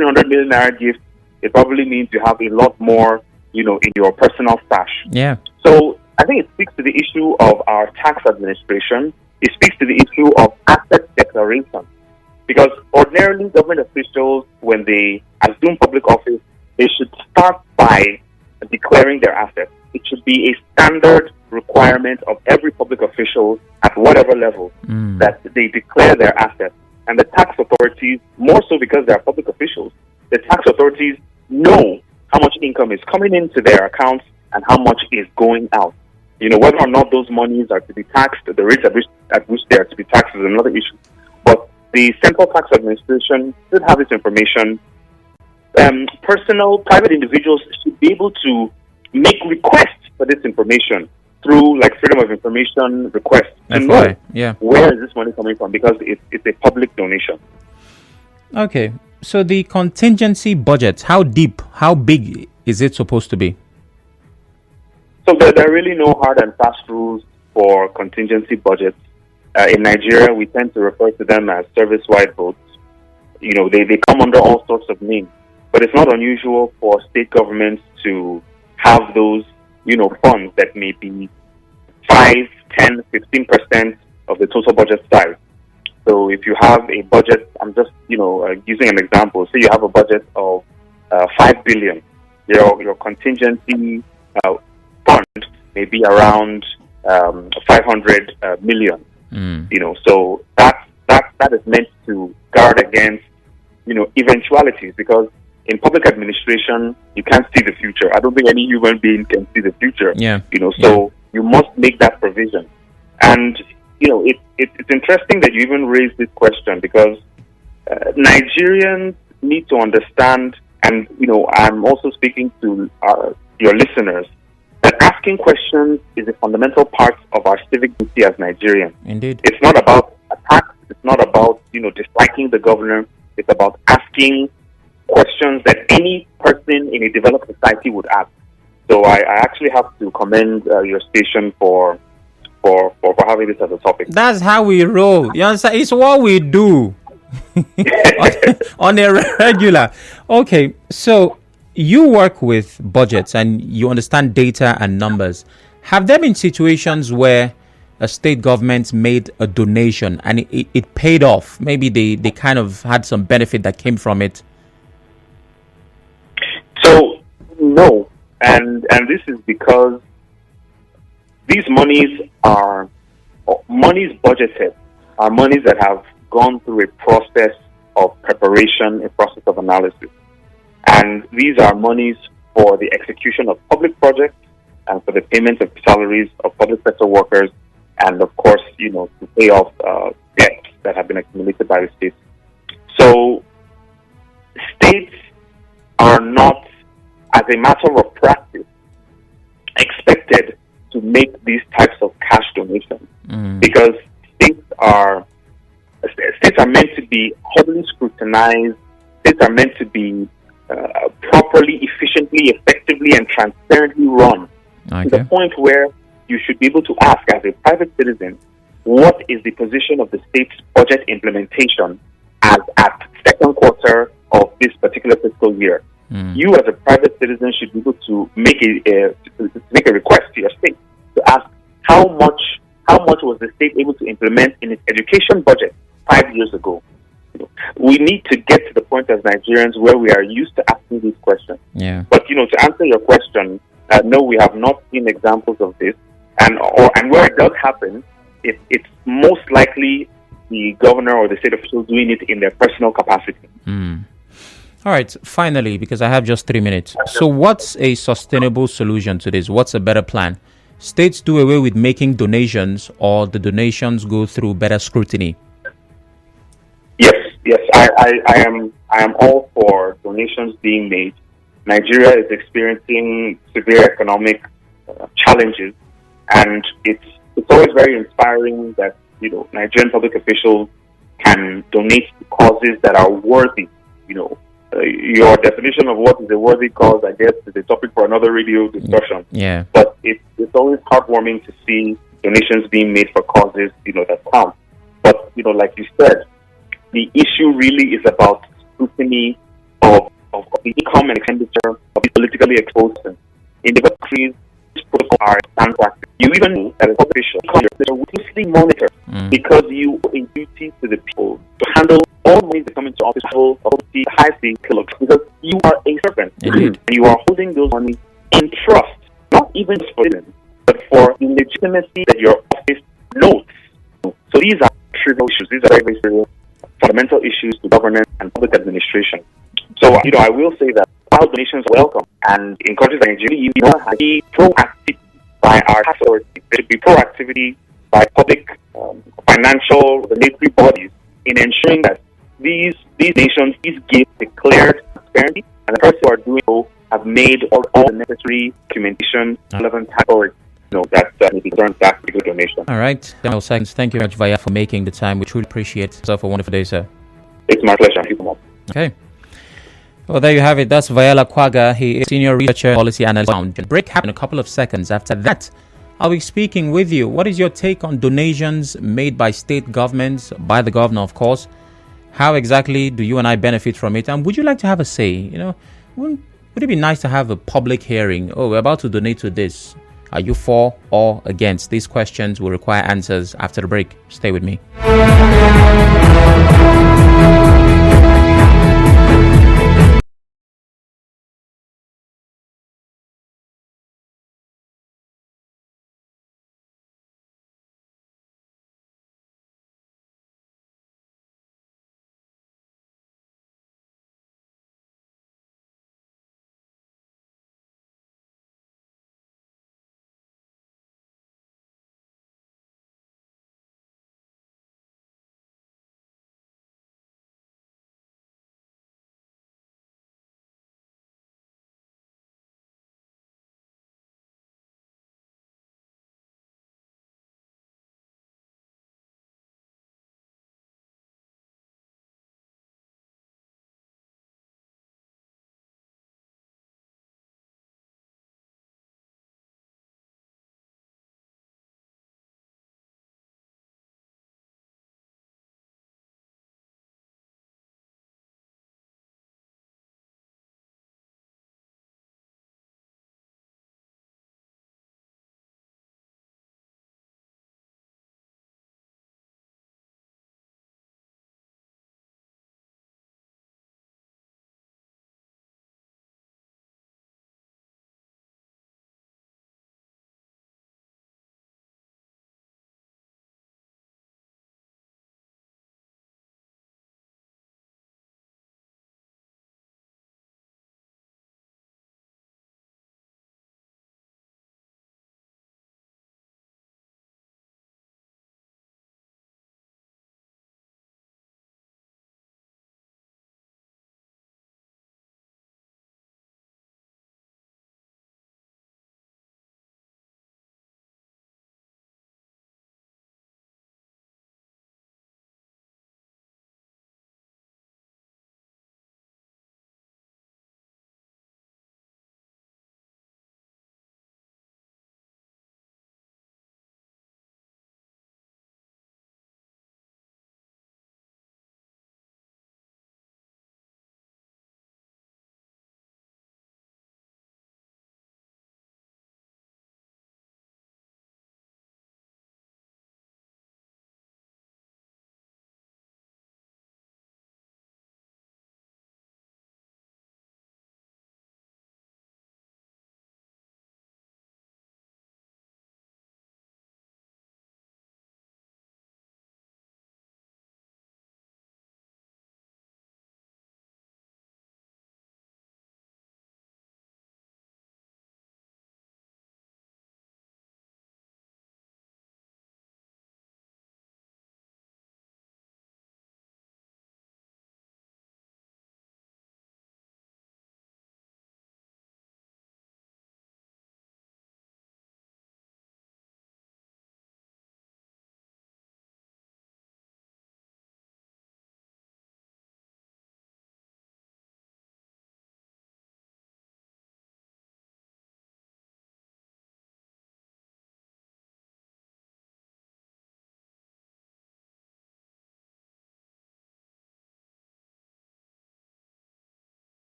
300 million naira gift, it probably means you have a lot more, in your personal stash. Yeah. So I think it speaks to the issue of our tax administration. It speaks to the issue of asset declaration. Because ordinarily, government officials, when they assume public office, they should start by declaring their assets. It should be a standard requirement of every public official at whatever level that they declare their assets. And the tax authorities, more so because they are public officials, the tax authorities know how much income is coming into their accounts and how much is going out. Whether or not those monies are to be taxed, the rates at which they are to be taxed is another issue. But the Central Tax Administration should have this information. Private individuals should be able to make requests for this information through freedom of information requests to know where is this money coming from, because it's a public donation. Okay, so the contingency budget, how big is it supposed to be? So there are really no hard and fast rules for contingency budgets. In Nigeria, we tend to refer to them as service-wide votes. They come under all sorts of names. But it's not unusual for state governments to have those, funds that may be 5, 10, 15% of the total budget size. So if you have a budget, I'm just, using an example. Say you have a budget of 5 billion. Your contingency fund may be around 500 million. So that is meant to guard against, eventualities, because in public administration, you can't see the future. I don't think any human being can see the future. So you must make that provision. And, it's interesting that you even raised this question, because Nigerians need to understand, and, I'm also speaking to your listeners, that asking questions is a fundamental part of our civic duty as Nigerians. Indeed. It's not about attacks. It's not about, disliking the governor. It's about asking questions that any person in a developed society would ask. So I actually have to commend your station for having this as a topic. That's how we roll. You understand? It's what we do on a regular. Okay, so you work with budgets and you understand data and numbers. Have there been situations where a state government made a donation and it paid off? Maybe they kind of had some benefit that came from it. So, no. And this is because these monies are monies budgeted, are monies that have gone through a process of preparation, a process of analysis. And these are monies for the execution of public projects and for the payment of salaries of public sector workers, and of course, to pay off debts that have been accumulated by the states. So states are not, as a matter of practice, expected to make these types of cash donations because states are meant to be heavily scrutinized. States are meant to be properly, efficiently, effectively, and transparently run to the point where you should be able to ask, as a private citizen, what is the position of the state's budget implementation as at second quarter of this particular fiscal year. You, as a private citizen, should be able to make a request to your state to ask how much was the state able to implement in its education budget 5 years ago. We need to get to the point as Nigerians where we are used to asking these questions. Yeah. But to answer your question, no, we have not seen examples of this, and where it does happen, it's most likely the governor or the state official doing it in their personal capacity. All right, finally, because I have just 3 minutes. So what's a sustainable solution to this? What's a better plan? States do away with making donations, or the donations go through better scrutiny? Yes, I am all for donations being made. Nigeria is experiencing severe economic challenges, and it's always very inspiring that Nigerian public officials can donate to causes that are worthy. Your definition of what is a worthy cause, I guess, is a topic for another radio discussion. Yeah. But it's always heartwarming to see donations being made for causes, that count. But, like you said, the issue really is about scrutiny of the income and expenditure of these politically exposed persons. In the countries, these protocols are standard practice. You even know that a public official will closely monitor because you owe a duty to the people to handle all money that come into office of the highest kilogram, because you are a servant and you are holding those money in trust, not even for them, but for the legitimacy that your office notes. So these are trivial issues. These are very, very serious fundamental issues to governance and public administration. So, I will say that while donations are welcome, and in countries like Nigeria, you want to be proactive by our tax authorities. There should be proactivity by public, financial, regulatory bodies in ensuring that these nations, these gifts declared transparently, and the persons who are doing so have made all the necessary documentation relevant tax authorities. That returns back to the donation. All right. Seconds. Thank you very much, Vaya, for making the time. We truly appreciate it. Have a wonderful day, sir. It's my pleasure. Okay. Well, there you have it. That's Vayala Kwaga. He is senior researcher, policy analyst. Break happened in a couple of seconds. After that, I'll be speaking with you. What is your take on donations made by state governments, by the governor, of course? How exactly do you and I benefit from it? And would you like to have a say? Would it be nice to have a public hearing? Oh, we're about to donate to this. Are you for or against? These questions will require answers after the break. Stay with me.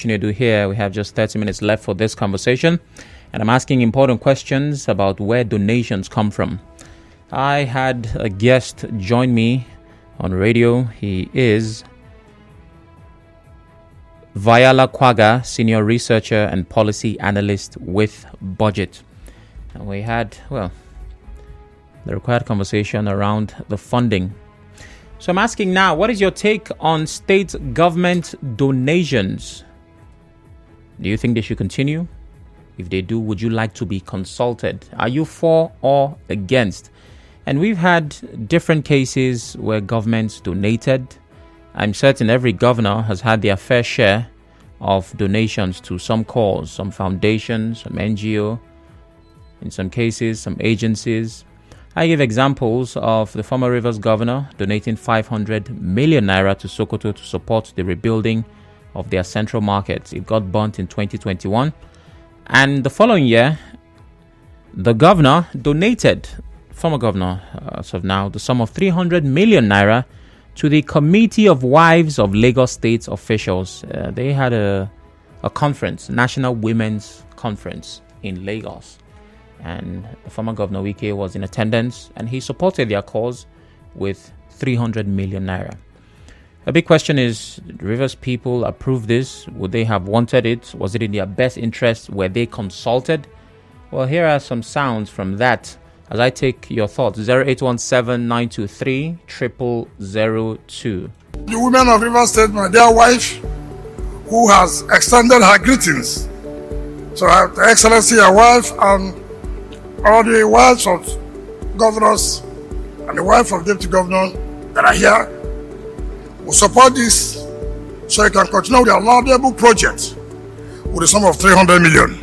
to do here. We have just 30 minutes left for this conversation, and I'm asking important questions about where donations come from. I had a guest join me on radio. He is Vayala Kwaga, senior researcher and policy analyst with Budget. And we had, the required conversation around the funding. So I'm asking now, what is your take on state government donations? Do you think they should continue? If they do, would you like to be consulted? Are you for or against? And we've had different cases where governments donated. I'm certain every governor has had their fair share of donations to some cause, some foundations, some NGO, in some cases, some agencies. I give examples of the former Rivers governor donating 500 million naira to Sokoto to support the rebuilding of their central market. It got burnt in 2021. And the following year, the governor donated, former governor, as of now, the sum of 300 million naira to the Committee of Wives of Lagos State Officials. They had a conference, National Women's Conference in Lagos. And the former Governor Wike was in attendance, and he supported their cause with 300 million naira. A big question is, did Rivers people approve this? Would they have wanted it? Was it in their best interest? Were they consulted? Well, here are some sounds from that as I take your thoughts. 0817-923-0002. The women of Rivers State, my dear wife, who has extended her greetings. So, Her Excellency, your wife, and all the wives of governors and the wife of deputy governor that are here will support this so you can continue with your laudable project with a sum of 300 million.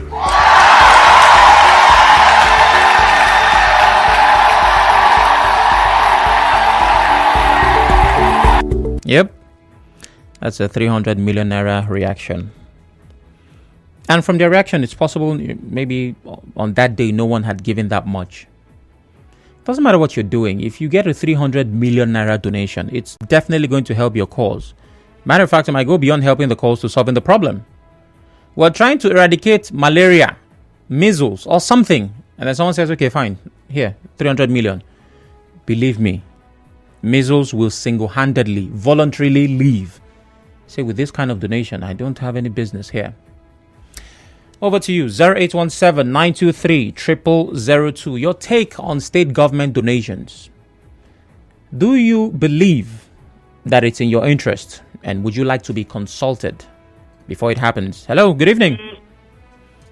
Yep, that's a 300 million naira reaction. And from their reaction, it's possible maybe on that day no one had given that much. Doesn't matter what you're doing. If you get a 300 million naira donation, it's definitely going to help your cause. Matter of fact, it might go beyond helping the cause to solving the problem. We're trying to eradicate malaria, measles, or something. And then someone says, okay, fine, here, 300 million. Believe me, measles will single-handedly, voluntarily leave. Say, with this kind of donation, I don't have any business here. Over to you, 0817-923-0002. Your take on state government donations. Do you believe that it's in your interest? And would you like to be consulted before it happens? Hello, good evening.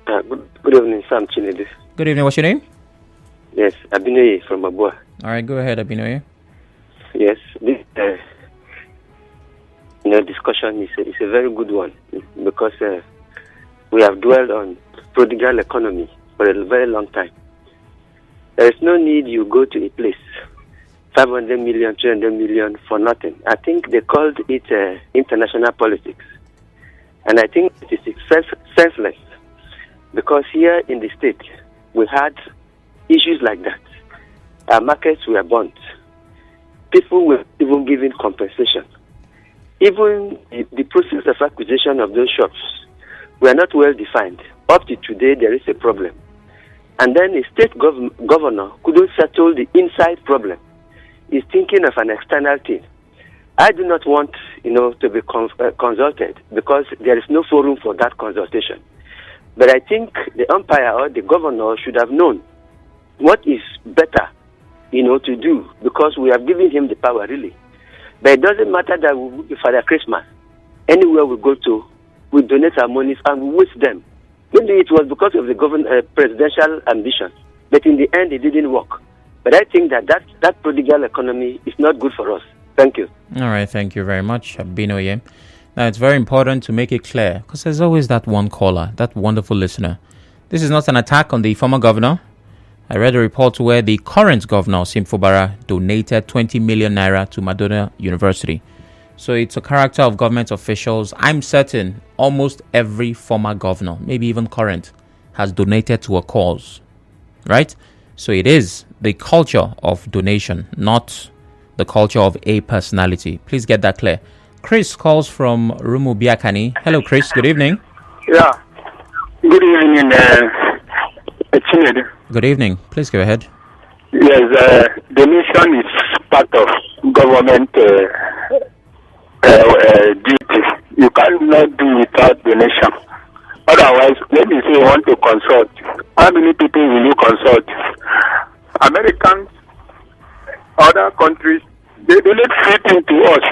Good evening, Sam Chinedu. Good evening, what's your name? Yes, Abinoye from Abua. All right, go ahead, Abinoye. Yes, this discussion is a very good one because we have dwelled on prodigal economy for a very long time. There is no need you go to a place, 500 million, 200 million for nothing. I think they called it international politics. And I think it is senseless because here in the state, we had issues like that. Our markets were burnt. People were even given compensation. Even the process of acquisition of those shops were not well defined. Up to today, there is a problem. And then a state governor couldn't settle the inside problem. He's thinking of an external thing. I do not want, to be consulted because there is no forum for that consultation. But I think the umpire or the governor should have known what is better, to do because we have given him the power, really. But it doesn't matter that we will be Father Christmas. Anywhere we go to, we donate our monies and we waste them. Maybe it was because of the presidential ambition, but in the end, it didn't work. But I think that prodigal economy is not good for us. Thank you. All right, thank you very much, Abinoye. Now, it's very important to make it clear because there's always that one caller, that wonderful listener. This is not an attack on the former governor. I read a report where the current governor, Simfobara, donated 20 million naira to Madonna University. So it's a character of government officials. I'm certain almost every former governor, maybe even current, has donated to a cause, right? So it is the culture of donation, not the culture of a personality. Please get that clear. Chris calls from Rumubiakani. Hello, Chris. Good evening. Yeah. Good evening, Chinedu. Good evening. Please go ahead. Yes, donation is part of government duty. You cannot do without donation. Otherwise, maybe say you want to consult. How many people will you consult? Americans, other countries, they donate everything to us.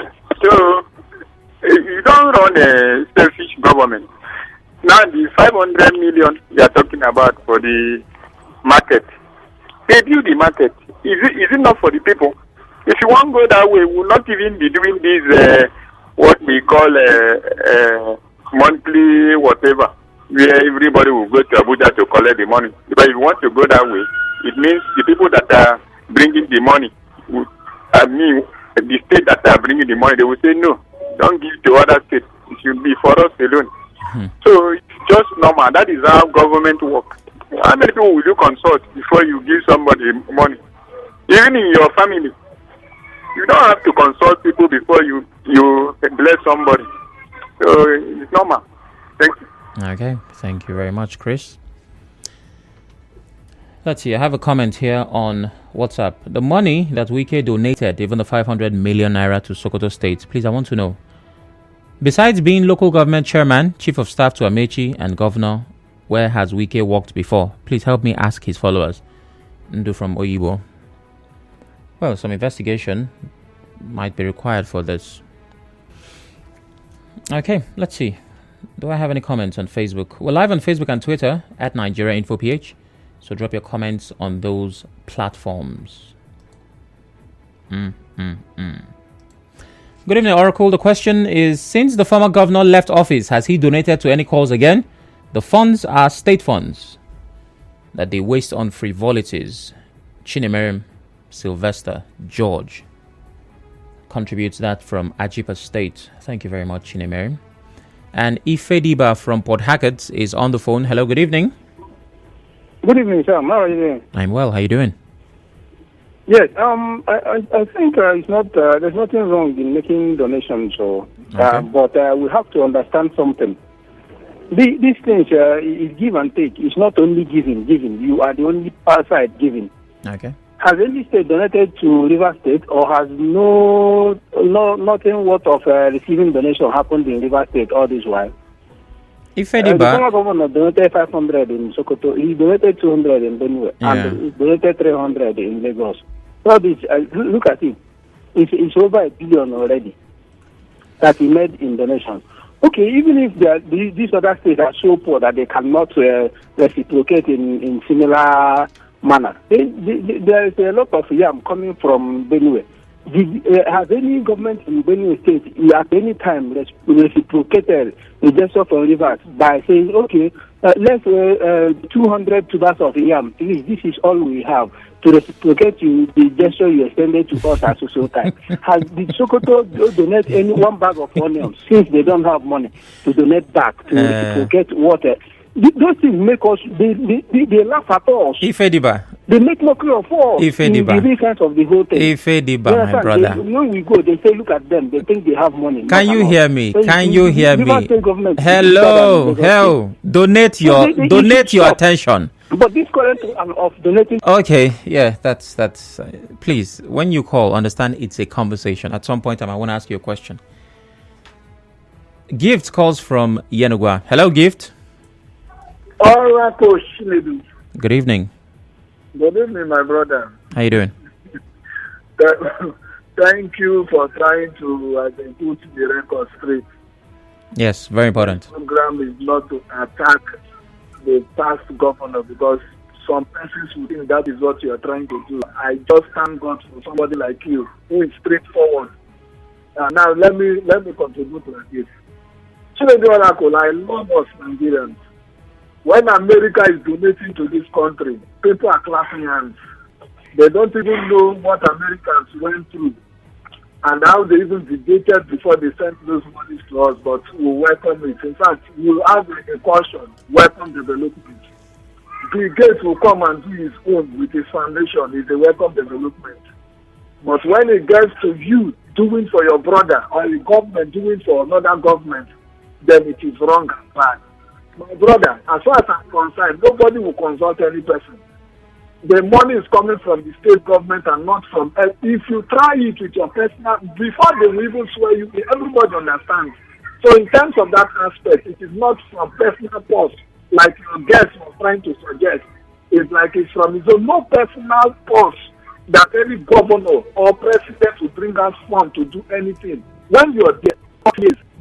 So, you don't run a selfish government. Now, the 500 million we are talking about for the market, they do the market. Is it not for the people? If you want to go that way, we will not even be doing this, what we call monthly whatever, where everybody will go to Abuja to collect the money. But if you want to go that way, it means the people that are bringing the money, the state that are bringing the money, they will say, no, don't give to other states. It should be for us alone. So it's just normal. That is how government works. How many people will you consult before you give somebody money? Even in your family, you don't have to consult people before you bless somebody. So it's normal. Thank you. Okay, thank you very much, Chris. Let's see, I have a comment here on WhatsApp. The money that Wike donated, even the 500 million naira to Sokoto State, please, I want to know. Besides being local government chairman, chief of staff to Amechi and governor, where has Wike worked before? Please help me ask his followers. Ndu from Oyibo. Well, some investigation might be required for this. Okay, let's see. Do I have any comments on Facebook? We're live on Facebook and Twitter at NigeriaInfoPH. So drop your comments on those platforms. Good evening, Oracle. The question is, since the former governor left office, has he donated to any cause again? The funds are state funds that they waste on frivolities. Chinemerim Sylvester George contributes that from Ajipa State. Thank you very much, Chinemerim. And Ifediba from Port Harcourt is on the phone. Hello, good evening. Good evening, Sam. How are you doing? I'm well. How are you doing? Yes, I think it's not. There's nothing wrong in making donations, so but we have to understand something. These things is give and take. It's not only giving. You are the only side giving. Okay. Has any state donated to River State, or has nothing worth of receiving donation happened in River State all this while? The former governor donated 500 in Sokoto. He donated 200 in Benue, and he donated 300 in Lagos. So this, look at it. It's over $1 billion already that he made in donations. Okay, even if these other states are so poor that they cannot reciprocate in similar manner, there is a lot of yam coming from Benue. Has any government in Benue State at any time reciprocated the gesture from rivers by saying, okay, let's 200 tubers of yam, please, this is all we have to reciprocate you the gesture you extended to us at social time? Has the Sokoto donate any one bag of onions since they don't have money to donate back to reciprocate water? Those things make us, they laugh at us. Ifediba. They make mockery of us in the defense of the whole thing. Ifediba, my brother. When we go, they say, look at them. They think they have money. Can you hear me? Can you hear me? Hello. Donate your attention. But this current of donating... Okay, yeah, that's please, when you call, understand it's a conversation. At some point, I want to ask you a question. Gift calls from Yenugwa. Hello, Gift. Good evening. Good evening, my brother. How you doing? Thank you for trying to put the record straight. Yes, very important. The program is not to attack the past governor, because some persons would think that is what you are trying to do. I just thank God for somebody like you who is straightforward. Now let me contribute to this. I love us Nigerians. When America is donating to this country, people are clapping hands. They don't even know what Americans went through and how they even debated before they sent those monies to us, but we welcome it. In fact, we'll have a caution, welcome development. Bill Gates will come and do his own with his foundation. It's a welcome development. But when it gets to you doing for your brother or the government doing for another government, then it is wrong and bad. My brother, as far as I'm concerned, nobody will consult any person. The money is coming from the state government and not from. If you try it with your personal, before they will even swear you, everybody understands. So in terms of that aspect, it is not from personal purse, like your guest was trying to suggest. It's like it's from his own. No personal purse that any governor or president will bring us funds to do anything. When you're there,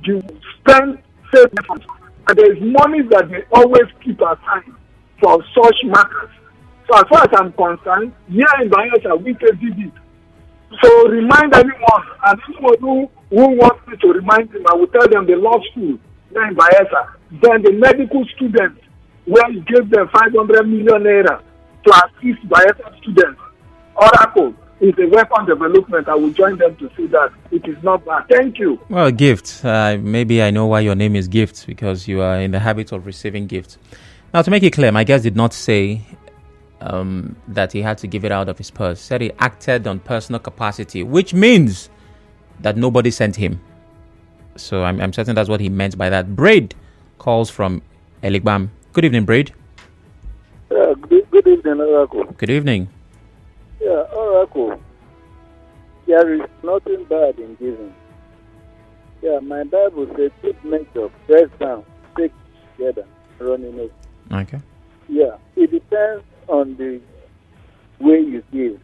you spend safe funds. And there is money that they always keep aside for such matters. So as far as I'm concerned, here in Bayelsa, we did it. So remind anyone, and anyone who wants me to remind them, I will tell them the law school here in Bayelsa, then the medical students, where you gave them 500 million naira to assist Bayelsa students. Oracle is a weapon development. I will join them to see that it is not bad. Thank you. Well, gift. Maybe I know why your name is Gift, because you are in the habit of receiving gifts. Now, to make it clear, my guest did not say that he had to give it out of his purse. He said he acted on personal capacity, which means that nobody sent him. So I'm certain that's what he meant by that. Braid calls from Eligbam. Good evening, Braid. Good evening, Oracle. Good evening. Yeah, Oracle. There is nothing bad in giving. Yeah, my Bible says, "Good measure, press down, take together, running over." Okay. Yeah, it depends on the way you give.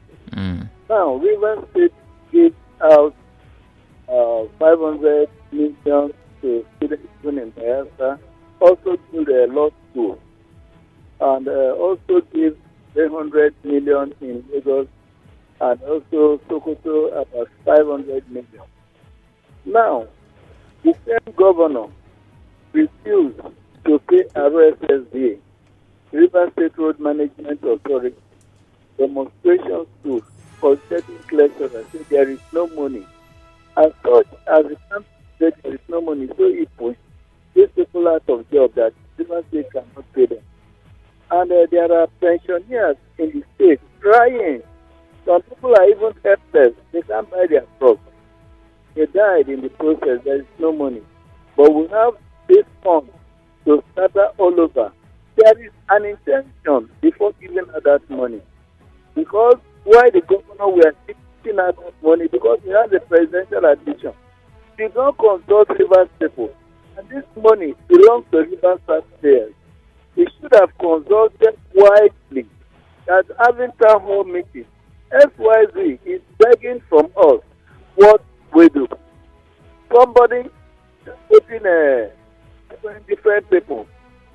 Now, River State gives out 500 million to students in Bayelsa, also to the law school, and also give 300 million in Lagos, and also Sokoto about 500 million. Now, the same governor refused to pay RSSDA, River State Road Management Authority, demonstration school for certain lecturers. Said there is no money. As such, as the camp said there is no money, so he pushed these people out of job that River State cannot pay them. And there are pensioners in the state crying. Some people are even helpless. They can't buy their crops. They died in the process. There is no money. But we have this fund to scatter all over. There is an intention before giving out that money. Because why the governor were taking out that money? Because we have the presidential admission. They don't consult Rivers people. And this money belongs to Rivers taxpayers. They should have consulted widely that having town hall meetings. XYZ is begging from us what we do. Somebody putting different people.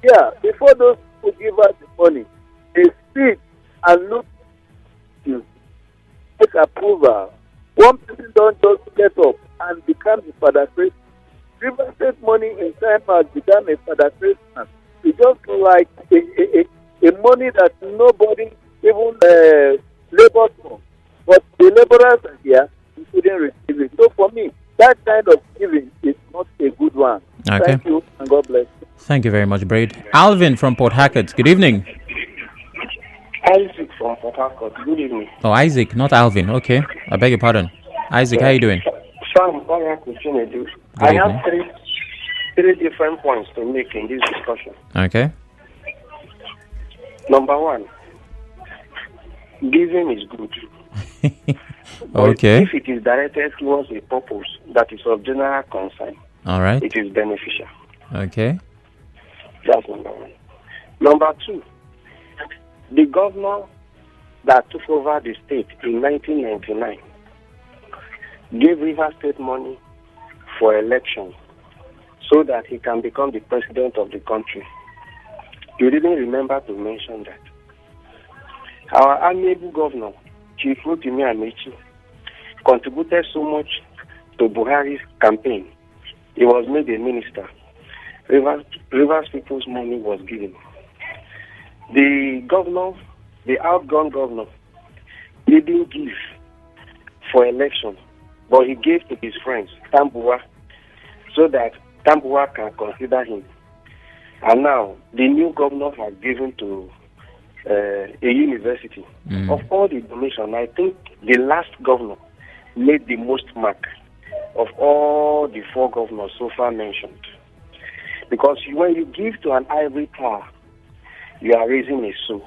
Yeah, before those who give us the money, they sit and look to take approval. One person don't just get up and become a father Christian. River State money in time has become a father Christian. It's just like a money that nobody even labors for. But the laborers are here, including receiving. So for me, that kind of giving is not a good one. Okay. Thank you, and God bless you. Thank you very much, Braid. Alvin from Port Harcourt. Good evening. Isaac from Port Harcourt. Good evening. Oh, Isaac, not Alvin. Okay. I beg your pardon. Isaac, how are you doing? Sam, I have three different points to make in this discussion. Okay. Number one, giving is good. Okay. If it is directed towards a purpose that is of general concern, all right, it is beneficial. Okay. That's number one. Number two, the governor that took over the state in 1999 gave River State money for elections so that he can become the president of the country. You didn't remember to mention that. Our amiable governor, Chief Rotimi Amechi, contributed so much to Buhari's campaign. He was made a minister. Rivers people's money was given. The governor, the outgone governor, didn't give for election, but he gave to his friends, Tambuwa, so that Tambuwa can consider him. And now, the new governor has given to a university. Of all the donation, I think the last governor made the most mark of all the four governors so far mentioned. Because when you give to an ivory tower, you are raising a soul.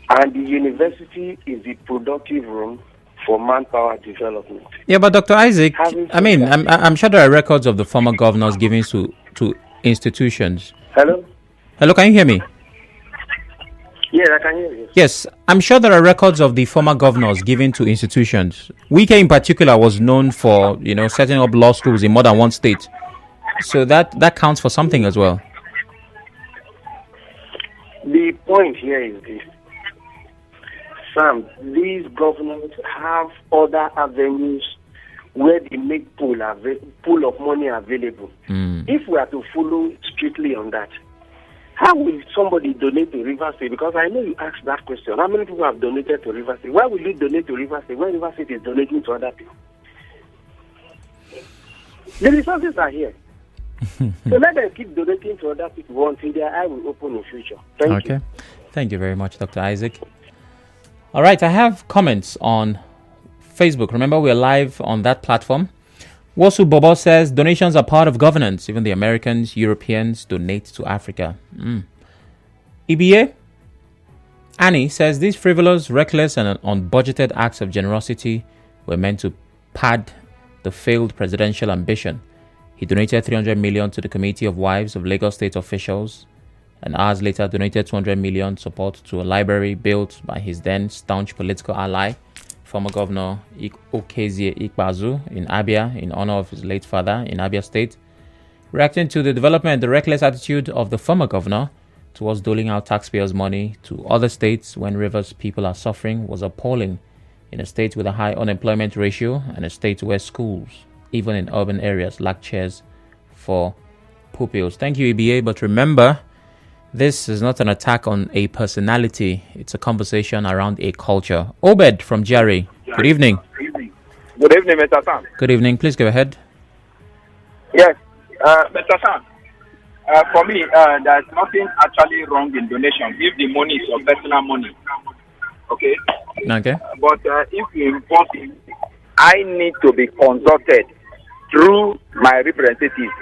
And the university is the productive room for manpower development. Yeah, but Dr. Isaac, I'm sure there are records of the former governors giving to institutions. Hello? Hello, can you hear me? Yes, I can hear you. Yes, I'm sure there are records of the former governors given to institutions. Wike in particular was known for, setting up law schools in more than one state. So that counts for something as well. The point here is this. Sam, these governors have other avenues where they make pool of money available. If we are to follow strictly on that, how will somebody donate to River State? Because I know you asked that question. How many people have donated to River State? Why will you donate to River State when River State is donating to other people? The resources are here. So let them keep donating to other people until their eye will open in future. Thank you. Thank you very much, Dr. Isaac. All right, I have comments on Facebook. Remember, we're live on that platform. Wosu Bobo says, donations are part of governance. Even the Americans, Europeans donate to Africa. EBA? Annie says, these frivolous, reckless, and unbudgeted acts of generosity were meant to pad the failed presidential ambition. He donated 300 million to the Committee of Wives of Lagos State officials, and hours later donated 200 million support to a library built by his then staunch political ally, former Governor Okezie Ikpeazu in Abia, in honor of his late father in Abia State. Reacting to the development, the reckless attitude of the former governor towards doling out taxpayers' money to other states when Rivers people are suffering was appalling, in a state with a high unemployment ratio and a state where schools, even in urban areas, lack chairs for pupils. Thank you, EBA, but remember, this is not an attack on a personality. It's a conversation around a culture. Obed from Jerry. Good evening. Good evening, Mr. Sam. Good evening. Please go ahead. Yes, Mr. Sam. For me, there's nothing actually wrong in donation if the money is your personal money. Okay? Okay. But if you involve it, I need to be consulted through my representatives.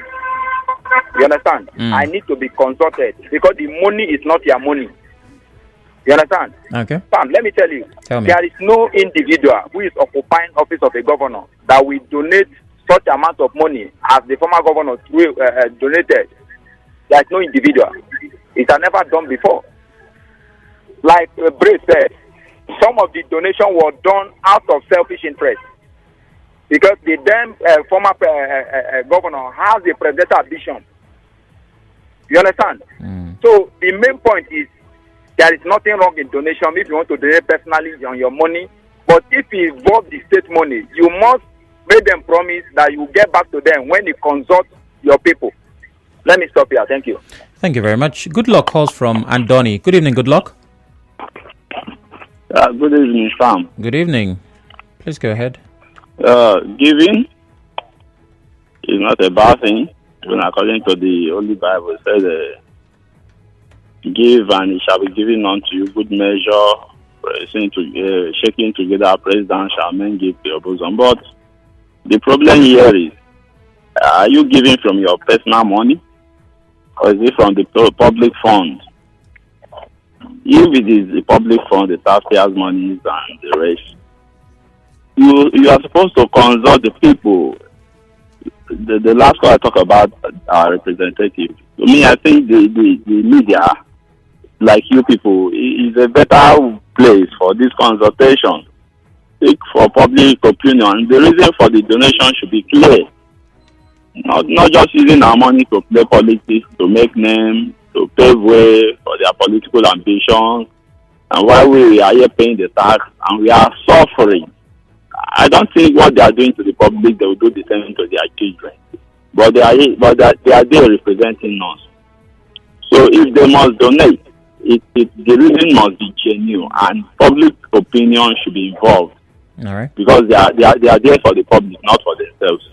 You understand? I need to be consulted because the money is not your money. You understand? Okay. Sam, let me tell you. There is no individual who is occupying office of a governor that will donate such amount of money as the former governor donated. There is no individual. It has never done before. Like Bray said, some of the donation was done out of selfish interest. Because the then former governor has a presidential ambition. You understand? So the main point is there is nothing wrong in donation if you want to donate personally on your money. But if you involve the state money, you must make them promise that you get back to them when you consult your people. Let me stop here. Thank you. Thank you very much. Good luck calls from Andoni. Good evening. Good luck. Good evening, Sam. Good evening. Please go ahead. Giving is not a bad thing. Even according to the Holy Bible, it says, give and it shall be given unto you, good measure, shaking together, pressed down, shall men give to your bosom. But the problem here is, are you giving from your personal money or is it from the public fund? If it is the public fund, the taxpayers' money and the rest, you are supposed to consult the people. The last call I talk about our representative. To me, I think the media, like you people, is a better place for this consultation. For public opinion, the reason for the donation should be clear. Not just using our money to play politics, to make names, to pave way for their political ambitions. And while we are here paying the tax and we are suffering, I don't think what they are doing to the public, they will do the same to their children. But they are there representing us. So if they must donate, the reason must be genuine and public opinion should be involved. All right. Because they are there for the public, not for themselves.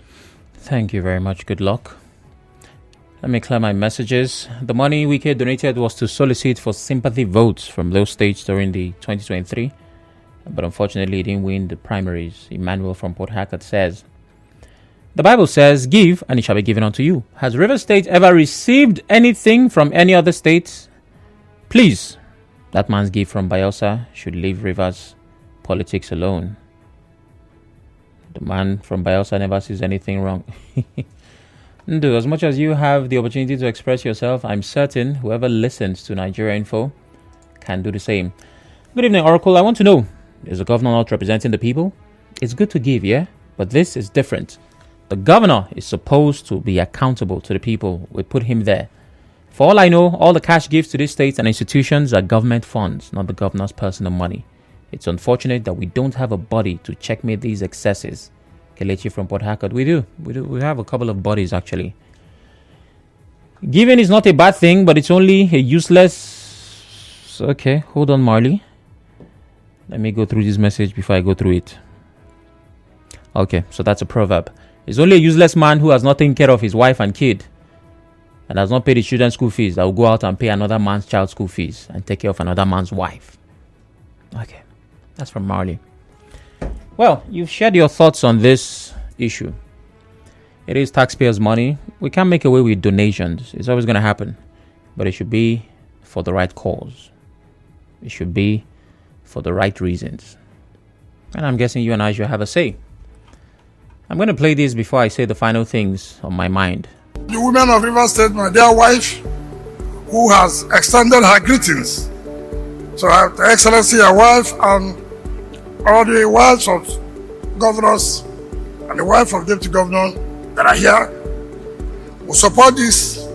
Thank you very much. Good luck. Let me clear my messages. The money Wike donated was to solicit for sympathy votes from those states during the 2023. But unfortunately, he didn't win the primaries. Emmanuel from Port Harcourt says, The Bible says, give and it shall be given unto you. Has Rivers State ever received anything from any other state? Please, that man's gift from Bayelsa should leave Rivers politics alone. The man from Bayelsa never sees anything wrong. Ndu, as much as you have the opportunity to express yourself, I'm certain whoever listens to Nigeria Info can do the same. Good evening, Oracle. I want to know, is the governor not representing the people? It's good to give, yeah? But this is different. The governor is supposed to be accountable to the people. We put him there. For all I know, all the cash gifts to these states and institutions are government funds, not the governor's personal money. It's unfortunate that we don't have a body to checkmate these excesses. Kelechi from Port Harcourt. We do. We have a couple of bodies, actually. Giving is not a bad thing, but it's only a useless... Okay, hold on, Marley. Let me go through this message before I go through it. Okay, so that's a proverb. It's only a useless man who has not taken care of his wife and kid and has not paid his children's school fees that will go out and pay another man's child's school fees and take care of another man's wife. Okay, that's from Marley. Well, you've shared your thoughts on this issue. It is taxpayers' money. We can't make away with donations. It's always going to happen. But it should be for the right cause. It should be for the right reasons. And I'm guessing you and I should have a say. I'm going to play this before I say the final things on my mind. The women of Rivers State, my dear wife, who has extended her greetings to Her Excellency, your wife, and all the wives of governors and the wife of deputy governor that are here, will support this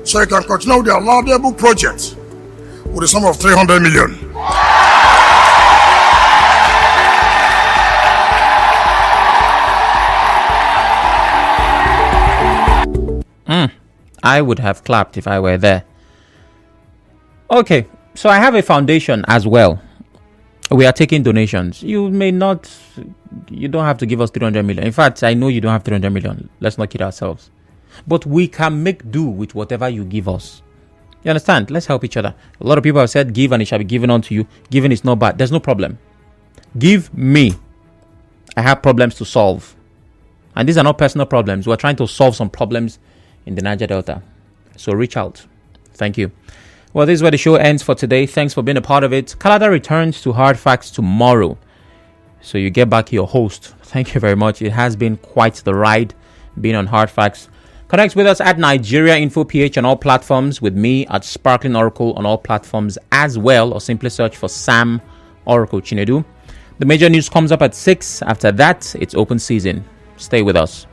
so you can continue with the laudable project with a sum of 300 million. I would have clapped if I were there. Okay, so I have a foundation as well. We are taking donations. You don't have to give us 300 million. In fact, I know you don't have 300 million. Let's not kid ourselves. But we can make do with whatever you give us. You understand? Let's help each other. A lot of people have said, give and it shall be given unto you. Giving is not bad. There's no problem. Give me. I have problems to solve. And these are not personal problems. We're trying to solve some problems in the Niger Delta. So reach out. Thank you. Well, this is where the show ends for today. Thanks for being a part of it. Kalada returns to Hard Facts tomorrow. So you get back your host. Thank you very much. It has been quite the ride being on Hard Facts. Connect with us at Nigeria Info PH on all platforms, with me at Sparkling Oracle on all platforms as well, or simply search for Sam Oracle Chinedu. The major news comes up at 6. After that, it's open season. Stay with us.